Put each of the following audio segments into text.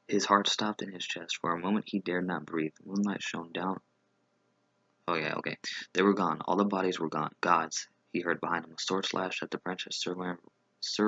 His heart stopped in his chest. For a moment he dared not breathe. Moonlight shone down. Oh yeah, okay. They were gone. All the bodies were gone. Gods, he heard behind him. A sword slashed at the branches. Sir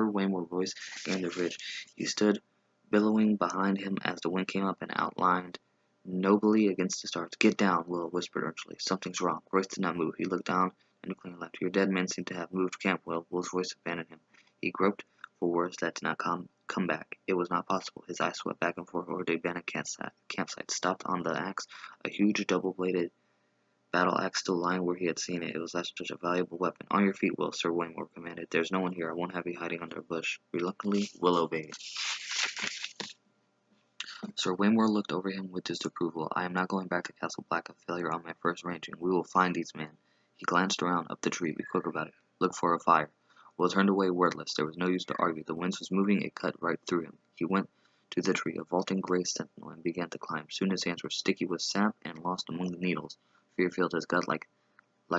Waymore Royce gained the ridge. He stood billowing behind him as the wind came up and outlined nobly against the stars. Get down, Will whispered urgently. Something's wrong. Royce did not move. He looked down and clean left. Your dead men seem to have moved camp, Will. Will's voice abandoned him. He groped for words that did not come back. It was not possible. His eyes swept back and forth over the abandoned campsite. Stopped on the axe, a huge double-bladed battle axe still lying where he had seen it. It was such a valuable weapon. On your feet, Will, Sir Waymore commanded. There's no one here. I won't have you hiding under a bush. Reluctantly, Will obeyed. Sir Waymore looked over him with disapproval. I am not going back to Castle Black, a failure on my first ranging. We will find these men. He glanced around, up the tree. Be quick about it. Look for a fire. Will turned away wordless. There was no use to argue. The wind was moving. It cut right through him. He went to the tree, a vaulting gray sentinel, and began to climb. Soon his hands were sticky with sap and lost among the needles. Fear filled his gut like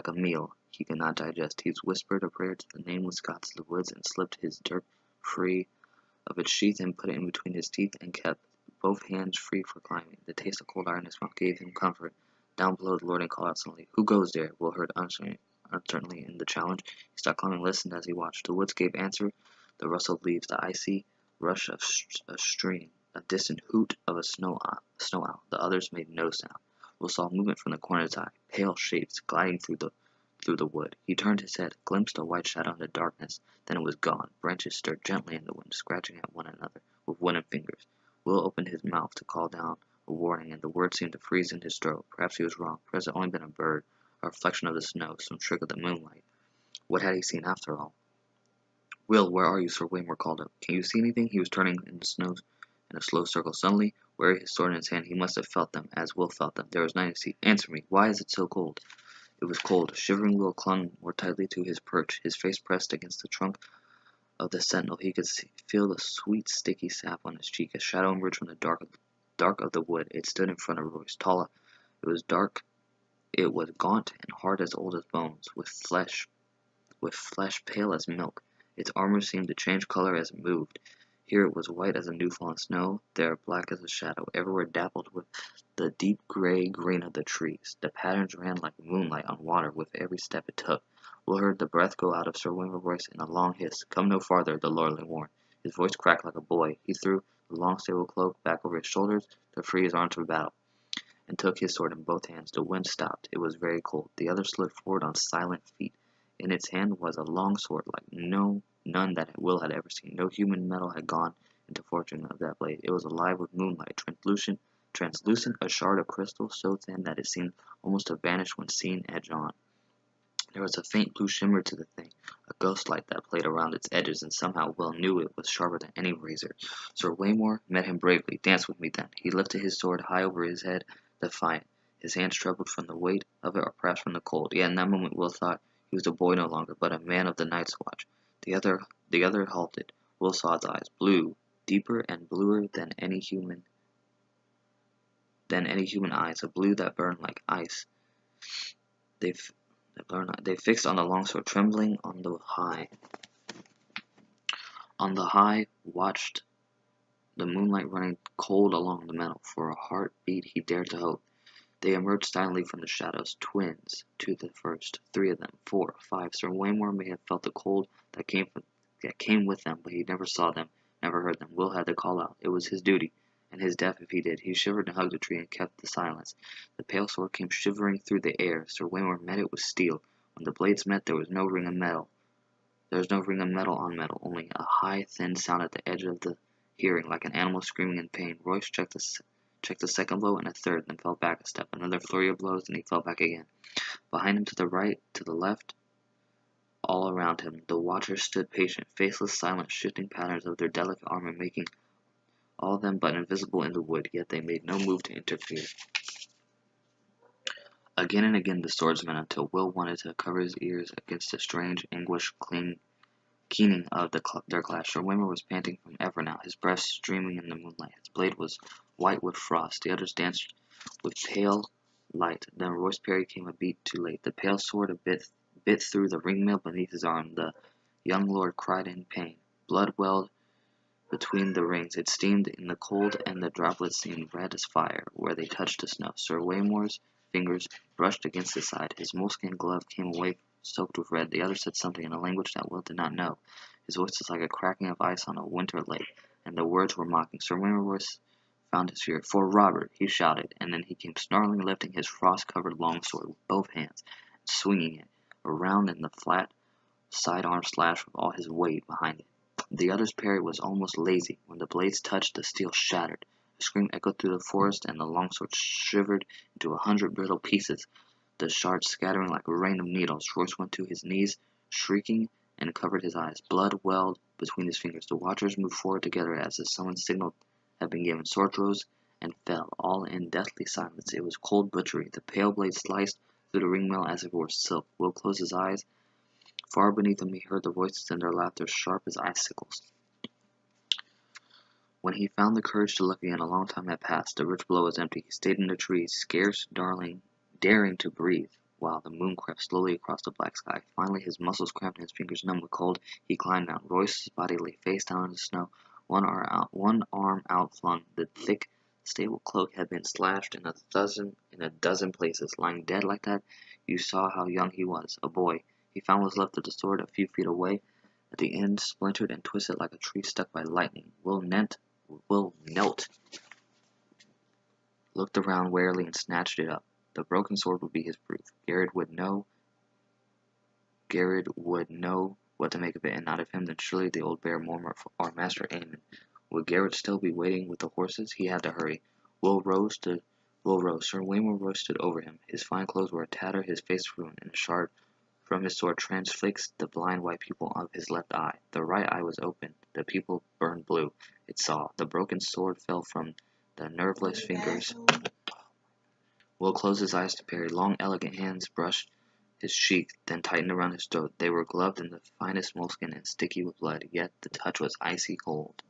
a meal he could not digest. He whispered a prayer to the nameless gods of the woods and slipped his dirk free of its sheath and put it in between his teeth and kept both hands free for climbing. The taste of cold iron in his mouth gave him comfort. Down below, the Lord called out suddenly, "Who goes there?" Will heard uncertainly in the challenge. He stopped climbing, listened as he watched. The woods gave answer. The rustle of leaves, the icy rush of a stream, a distant hoot of a snow owl. The others made no sound. Will saw movement from the corner of his eye, pale shapes gliding through the wood. He turned his head, glimpsed a white shadow in the darkness, then it was gone. Branches stirred gently in the wind, scratching at one another with wooden fingers. Will opened his mouth to call down a warning, and the words seemed to freeze in his throat. Perhaps he was wrong. Perhaps it had only been a bird, a reflection of the snow, some trick of the moonlight. What had he seen after all? Will, where are you? Sir Waymore called up. Can you see anything? He was turning in the snow in a slow circle. Suddenly, wearing his sword in his hand, he must have felt them, as Will felt them. There was nothing to see. Answer me. Why is it so cold? It was cold. Shivering, Will clung more tightly to his perch, his face pressed against the trunk of the sentinel. He could feel the sweet, sticky sap on his cheek. A shadow emerged from the dark of the wood. It stood in front of Royce. Taller. It was dark. It was gaunt and hard as old as bones, with flesh pale as milk. Its armor seemed to change color as it moved. Here it was white as the new-fallen snow, there black as a shadow, everywhere dappled with the deep gray green of the trees. The patterns ran like moonlight on water with every step it took. Will heard the breath go out of Sir Waymore Royce in a long hiss. Come no farther, the lordly warned. His voice cracked like a boy. He threw the long sable cloak back over his shoulders to free his arms for battle, and took his sword in both hands. The wind stopped. It was very cold. The other slid forward on silent feet. In its hand was a long sword like none that Will had ever seen. No human metal had gone into forging of that blade. It was alive with moonlight, translucent, a shard of crystal so thin that it seemed almost to vanish when seen edge on. There was a faint blue shimmer to the thing, a ghost light that played around its edges, and somehow Will knew it was sharper than any razor. Sir Waymore met him bravely. Dance with me, then. He lifted his sword high over his head, defiant. His hands trembled from the weight of it, or perhaps from the cold. Yet in that moment Will thought he was a boy no longer, but a man of the Night's Watch. The other halted. Will saw its eyes, blue, deeper and bluer than any human eyes, a blue that burned like ice. They fixed on the longsword, trembling on the high. On the high watched the moonlight running cold along the metal. For a heartbeat he dared to hope. They emerged silently from the shadows, twins to the first, 3 of them, 4, 5. Sir Waymore may have felt the cold that came with them, but he never saw them, never heard them. Will had to call out. It was his duty, and his death if he did. He shivered and hugged the tree and kept the silence. The pale sword came shivering through the air. Sir Waymore met it with steel. When the blades met, there was no ring of metal. There was no ring of metal on metal, only a high, thin sound at the edge of the hearing, like an animal screaming in pain. Royce checked the second blow and a third, then fell back a step. Another flurry of blows, and he fell back again. Behind him, to the right, to the left, all around him, the watchers stood patient, faceless, silent, shifting patterns of their delicate armor making all of them but invisible in the wood, yet they made no move to interfere. Again and again the swordsmen, until Will wanted to cover his ears against the strange anguish keening of their clash. Sir Waymore was panting from effort now, his breath streaming in the moonlight. His blade was white with frost. The others danced with pale light. Then Royce Perry came a beat too late. The pale sword bit through the ringmail beneath his arm. The young lord cried in pain. Blood welled between the rings. It steamed in the cold, and the droplets seemed red as fire where they touched the snow. Sir Waymore's fingers brushed against his side. His moleskin glove came away soaked with red. The other said something in a language that Will did not know. His voice was like a cracking of ice on a winter lake, and the words were mocking. Sir Waymore found his fear. "For Robert!" he shouted, and then he came snarling, lifting his frost-covered longsword with both hands, and swinging it around in the flat sidearm slash with all his weight behind it. The other's parry was almost lazy. When the blades touched, the steel shattered. A scream echoed through the forest, and the longsword shivered into 100 brittle pieces, the shards scattering like a rain of needles. Royce went to his knees, shrieking, and covered his eyes. Blood welled between his fingers. The watchers moved forward together as the summons signal had been given. Swords rose and fell, all in deathly silence. It was cold butchery. The pale blade sliced through the ringmail as if it were silk. Will closed his eyes. Far beneath him he heard the voices and their laughter sharp as icicles. When he found the courage to look again, a long time had passed. The rich below was empty. He stayed in the trees, scarce daring to breathe, while the moon crept slowly across the black sky. Finally, his muscles cramped and his fingers numb with cold. He climbed down. Royce's body lay face down in the snow, one arm outflung. The thick, stable cloak had been slashed in a dozen places. Lying dead like that, you saw how young he was, a boy. He found what was left of the sword a few feet away, at the end splintered and twisted like a tree struck by lightning. Will knelt, looked around warily, and snatched it up. The broken sword would be his proof. Garrett would know what to make of it, and not of him. Then surely the old bear murmured for our master Aemon. Would Garrett still be waiting with the horses? He had to hurry. Will rose. Sir Waymore roasted over him. His fine clothes were a tatter, his face ruined, and a shard from his sword transfixed the blind white pupil of his left eye. The right eye was open. The pupil burned blue. It saw. The broken sword fell from the nerveless fingers. Will closed his eyes to parry. Long, elegant hands brushed his cheek, then tightened around his throat. They were gloved in the finest moleskin and sticky with blood, yet the touch was icy cold.